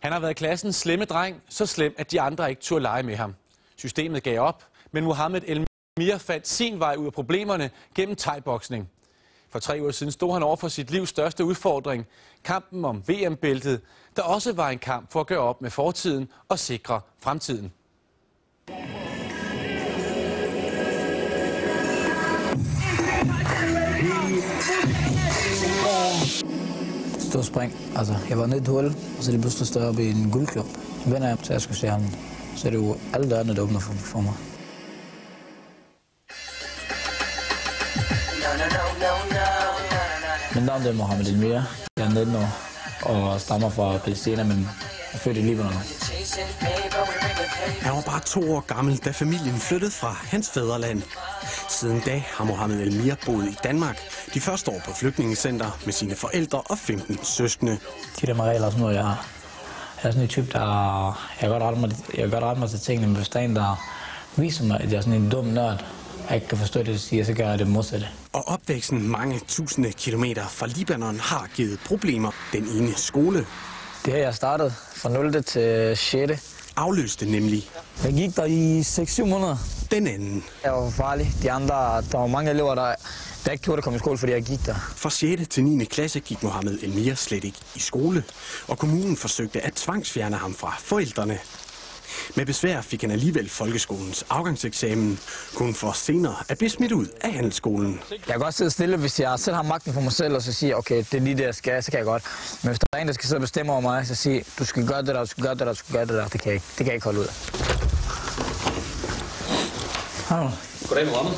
Han har været klassens slemme dreng, så slem, at de andre ikke turde lege med ham. Systemet gav op, men Mohamed El-Mir fandt sin vej ud af problemerne gennem thai-boksning. For 3 uger siden stod han over for sit livs største udfordring, kampen om VM-bæltet, der også var en kamp for at gøre op med fortiden og sikre fremtiden. Stor spring. Altså, jeg var nede i et hul, og så det pludselig stod op i en guldklub. Jeg vender op, så jeg skulle se ham. Så er det jo alle dørene, der åbner for mig. Mit navn er Mohamed El-Mir. Jeg er 19 år og stammer fra Palæstina, men er født i Libanon. Han var bare 2 år gammel, da familien flyttede fra hans fædreland. Siden da har Mohamed El-Mir boet i Danmark. De første år på flygtningecenter med sine forældre og 15 søskende. De der regler og sådan noget, jeg er sådan en type, der... Jeg kan godt rette mig til tingene, men hvis der er en, der viser mig, at jeg er sådan en dum nørd, jeg ikke kan forstå det, siger, så gør jeg det modsatte. Og opvæksten mange tusinde kilometer fra Libanon har givet problemer. Den ene skole. Det her, jeg startede fra 0. til 6. Afløste nemlig. Jeg gik der i 6-7 måneder. Den anden. Jeg var farlig. De andre, der var mange elever, der ikke turde at komme i skole, fordi jeg gik der. Fra 6. til 9. klasse gik Mohamed El-Mir slet ikke i skole, og kommunen forsøgte at tvangsfjerne ham fra forældrene. Med besvær fik han alligevel folkeskolens afgangseksamen, kun for senere at blive smidt ud af handelsskolen. Jeg kan godt sidde stille, hvis jeg selv har magten for mig selv, og så sige, okay, det er lige det, jeg skal, så kan jeg godt. Men hvis der er en, der skal sidde og bestemme over mig, så sige, du skal gøre det der, du skal gøre det der, du skal gøre det der, det kan jeg ikke holde ud af. Goddag, Mohamed.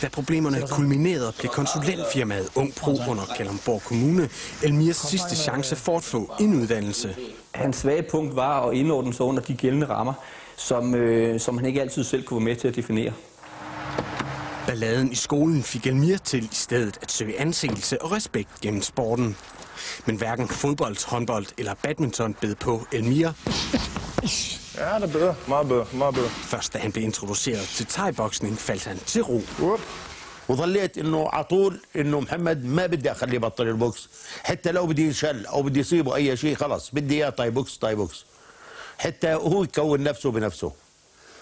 Da problemerne kulminerede, blev konsulentfirmaet Ung Pro under Kalundborg Kommune El-Mirs sidste chance for at få en uddannelse. Hans svage punkt var at indordne sig under de gældende rammer, som han ikke altid selv kunne være med til at definere. Balladen i skolen fik El-Mir til i stedet at søge anseelse og respekt gennem sporten. Men hverken fodbold, håndbold eller badminton bed på El-Mir. Ja, det er bedre. Meget bedre. Meget bedre. Først da han blev introduceret til thai-boksning, faldt han til ro. وظليت انه على طول انه محمد ما بدي اخليه يبطل البوكس حتى لو بدي يشل او بدي يصيبه اي شيء خلص بدي اياه طاي بوكس حتى هو يكون نفسه بنفسه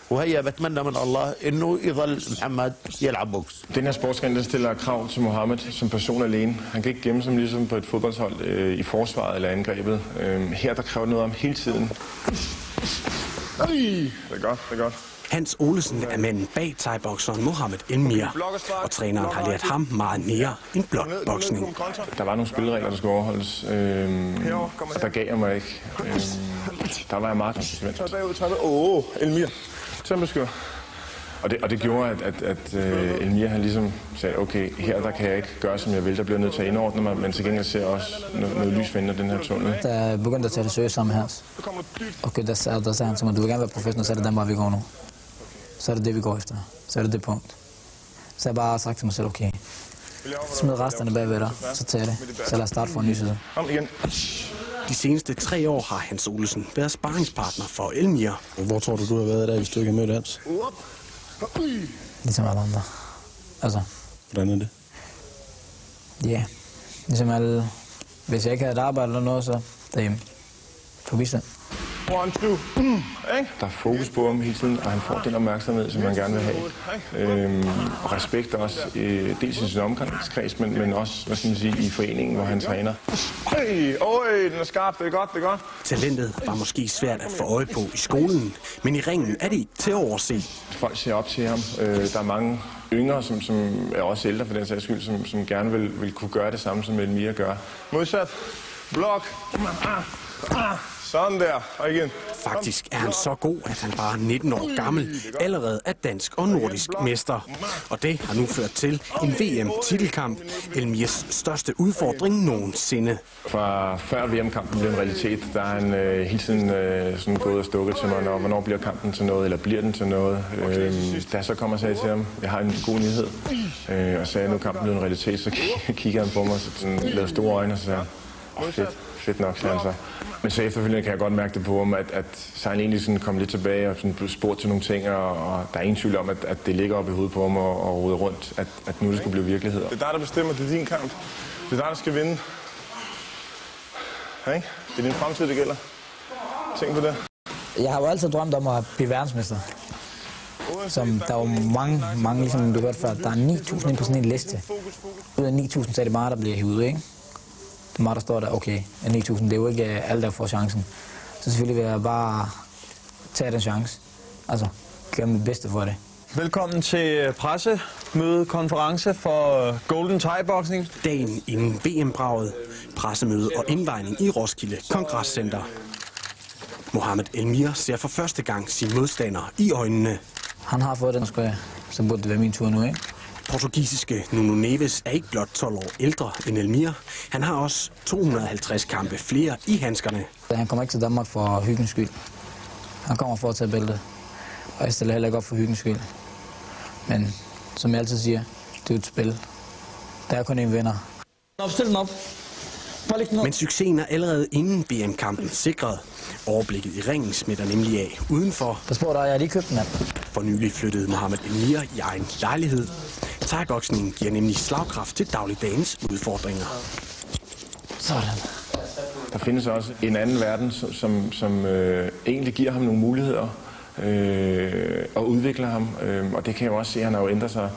وهي بتمنى من الله انه يظل محمد يلعب بوكس. Den her sportsgren, den stiller krav til Mohamed som person alene. Han kan ikke gemme sig ligesom på et fodboldhold i forsvaret eller angrebet. Her der kræver noget om hele tiden. Det er godt, det er godt. Hans Olesen er manden bag thai-bokseren Mohamed El-Mir, og træneren har lært ham meget mere end blot boksning. Der var nogle spilleregler, der skulle overholdes, og der gav jeg mig ikke. Der var jeg meget konsekvent. El-Mir, tæmpeskyr. Og det gjorde, at El-Mir han ligesom sagde, okay, her der kan jeg ikke gøre, som jeg vil. Der bliver nødt til at indordne mig, men til gengæld ser jeg også noget lys for enden af den her tunnel. Da jeg begyndte at tage det seriøst sammen med Hans, okay, der sagde han til mig, du vil gerne være professionel, så er det den vej, vi går nu. Så er det det, vi går efter. Så er det det punkt. Så jeg bare sagt til mig selv, okay, smid resterne bagved dig, så tager jeg det. Så lad os starte for en ny side. De seneste 3 år har Hans Olesen været sparringspartner for El-Mir. Hvor tror du har været der, hvis du ikke har mødt Hans? Ligesom alle andre. Altså. Hvordan er det? Ja, ligesom alle. Hvis jeg ikke havde et arbejde eller noget, så derhjemme. På bistand. 1, 2, Der er fokus på ham hele tiden, og han får den opmærksomhed, som man gerne vil have. Og respekt også, dels i sin omgangskreds, men også, hvad skal man sige, i foreningen, hvor han træner. Den er skarp, det er godt, det er godt. Talentet var måske svært at få øje på i skolen, men i ringen er det ikke til at overse. Folk ser op til ham. Der er mange yngre, som er også ældre for den sags skyld, som gerne vil kunne gøre det samme, som El-Mir gør. Modsat. Blok. Sådan der, og igen. Faktisk er han så god, at han bare 19 år gammel allerede er dansk og nordisk mester. Og det har nu ført til en VM-titelkamp, El-Mirs største udfordring nogensinde. Fra før VM-kampen blev en realitet, der er han hele tiden sådan gået og stukket til mig, hvornår bliver kampen til noget, eller bliver den til noget. Da jeg så kom og sagde til ham, jeg har en god nyhed, og sagde, at nu kampen blev en realitet, så kigger han på mig, så lavede store øjne, og så sagde han, fedt nok, sagde han så. Men så efterfølgende kan jeg godt mærke det på ham, at så han egentlig sådan kom lidt tilbage og sådan blev spurgt til nogle ting, og der er ingen tvivl om, at det ligger oppe i hovedet på ham og rode rundt, at nu det skulle blive virkelighed. Det er dig, der bestemmer, det er din kamp. Det er dig, der skal vinde. Ja, ikke? Det er din fremtid, det gælder. Tænk på det. Jeg har jo altid drømt om at blive verdensmester. Som der er jo mange, ligesom du hørte før, der er 9.000 på sådan en liste. Ud af 9.000, så er det meget, der bliver hivet, ikke? Det er meget, der står der, okay, 9.000, det er jo ikke alle, der får chancen. Så selvfølgelig vil jeg bare tage den chance. Altså, gøre mit bedste for det. Velkommen til pressemødekonference for Golden Thai Boxing. Dagen inden VM-braget, pressemøde og indvejning i Roskilde Kongresscenter. Mohamed Elmir ser for første gang sin modstander i øjnene. Han har fået den skøje, så burde det være min tur nu, ikke? Portugisiske Nuno Neves er ikke blot 12 år ældre end Elmir. Han har også 250 kampe flere i handskerne. Han kommer ikke til Danmark for hyggens skyld. Han kommer for at tage bæltet. Og jeg stiller heller ikke op for hyggens skyld. Men som jeg altid siger, det er jo et spil. Der er kun en vinder. Stil den op. Men succesen er allerede inden VM-kampen sikret. Overblikket i ringen smitter nemlig af udenfor. Der spurgte jeg lige købte den af. For nylig flyttede Mohamed Elmir i egen lejlighed. Thai-boksningen giver nemlig slagkraft til dagligdagens udfordringer. Sådan. Der findes også en anden verden, som egentlig giver ham nogle muligheder og udvikler ham. Og det kan jeg jo også se, at han har jo ændret sig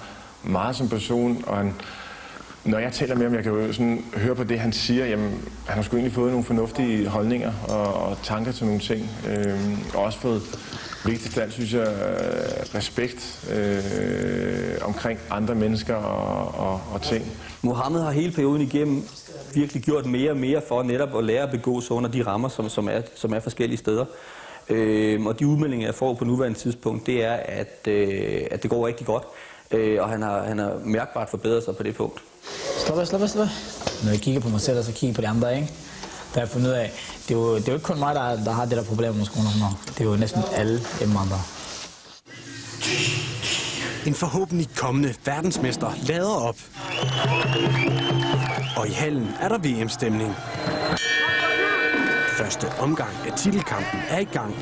meget som person. Og når jeg taler med ham, jeg kan jo sådan høre på det, han siger, jamen, han har sgu egentlig fået nogle fornuftige holdninger og tanker til nogle ting. Og også fået, vigtigst af alt, synes jeg, respekt omkring andre mennesker og ting. Mohamed har hele perioden igennem virkelig gjort mere og mere for netop at lære at begå sig under de rammer, som er forskellige steder. Og de udmeldinger, jeg får på nuværende tidspunkt, det er, at det går rigtig godt. Og han har mærkbart forbedret sig på det punkt. Slap af. Når jeg kigger på mig selv, og så kigger på de andre, ikke? Der har jeg fundet ud af, det er jo ikke kun mig, der har det der problem med skolen. Det er jo næsten alle andre. En forhåbentlig kommende verdensmester lader op. Og i hallen er der VM-stemning. Første omgang af titelkampen er i gang.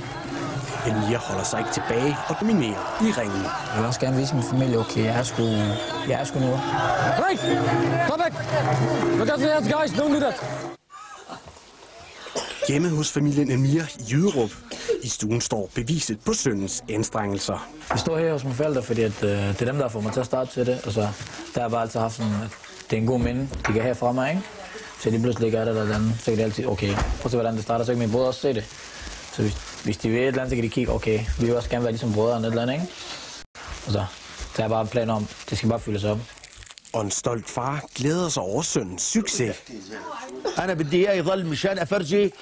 Elmir holder sig ikke tilbage og dominerer i ringen. Jeg vil også gerne vise min familie, okay, jeg er sgu nu. Hey! Kom væk! Look at the hands, guys, don't do that! Hjemme hos familien Elmir i Jyderup. I stuen står beviset på sønnens anstrengelser. Jeg står her hos mine forældre, fordi det er dem, der får mig til at starte til det. Og så der har jeg bare altid haft sådan, at det er en god minde, de kan have fra mig, ikke? Så de pludselig ikke er der eller andet, så kan de altid, okay, prøv at se, hvordan det starter, så kan mine brødre også se det. Så hvis de vil et eller andet, så kan de kigge, okay, vi vil også gerne være ligesom brødre eller et eller andet, ikke? Og så er jeg bare en plan om, det skal bare fyldes op. Og en stolt far glæder sig over sønnens succes. أنا بدي إياه يظل مشان أفرجي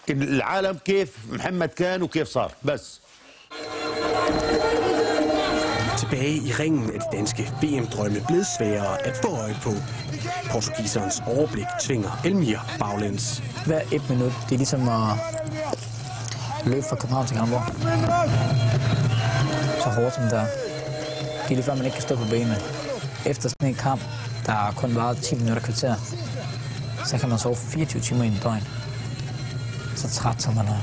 العالم كيف محمد كان وكيف صار بس. Tilbage i ringen er de danske VM-drømme blevet sværere at få øje på. Portugiserens overblik tvinger Elmir baglæns. Hver et minut, det er ligesom at løbe fra København til Hamburg. Så hårdt som det er. Det er lige før, man ikke kan stå på benene. Efter sådan en kamp, der er kun varet 10 minutter kvarter, så kan man sove 24 timer i en døgn. Så træt som man er.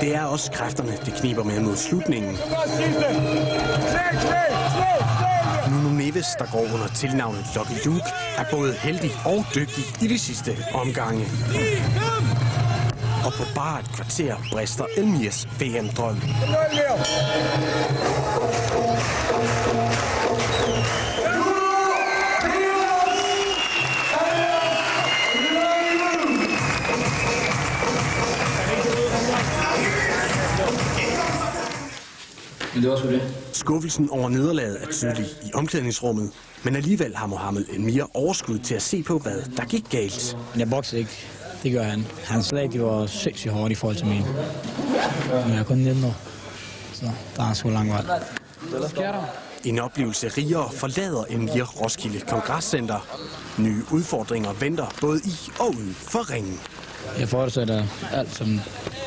Det er også kræfterne, det kniber med mod slutningen. Nuno Neves, der går under tilnavnet Lucky Luke, er både heldig og dygtig i de sidste omgange. Og på bare et kvarter brister Elmirs VM-drøm. Men det var sgu det. Skuffelsen over nederlaget er tydelig i omklædningsrummet, men alligevel har Mohamed Elmir overskud til at se på, hvad der gik galt. Jeg boksede ikke. Det gør han. Hans slag var sindssygt hårdt i forhold til min. Men jeg er kun 19 år, så der er sgu lang vej. Hvad sker der? En oplevelse rigere forlader Elmir Roskilde Kongresscenter. Nye udfordringer venter både i og uden for ringen. Jeg fortsætter alt, som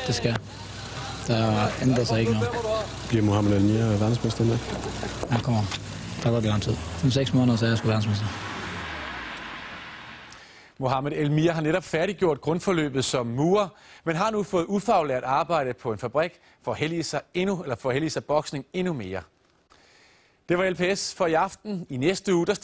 det skal. Der ændrer sig ikke noget. Bliver Mohamed Elmir verdensmester med? Jeg kommer. Der går det lang tid. 5-6 måneder, så er jeg sgu verdensmester. Mohamed Elmir har netop færdiggjort grundforløbet som murer, men har nu fået ufaglært arbejde på en fabrik for at hellige sig boksning endnu mere. Det var LPS for i aften. I næste uge, der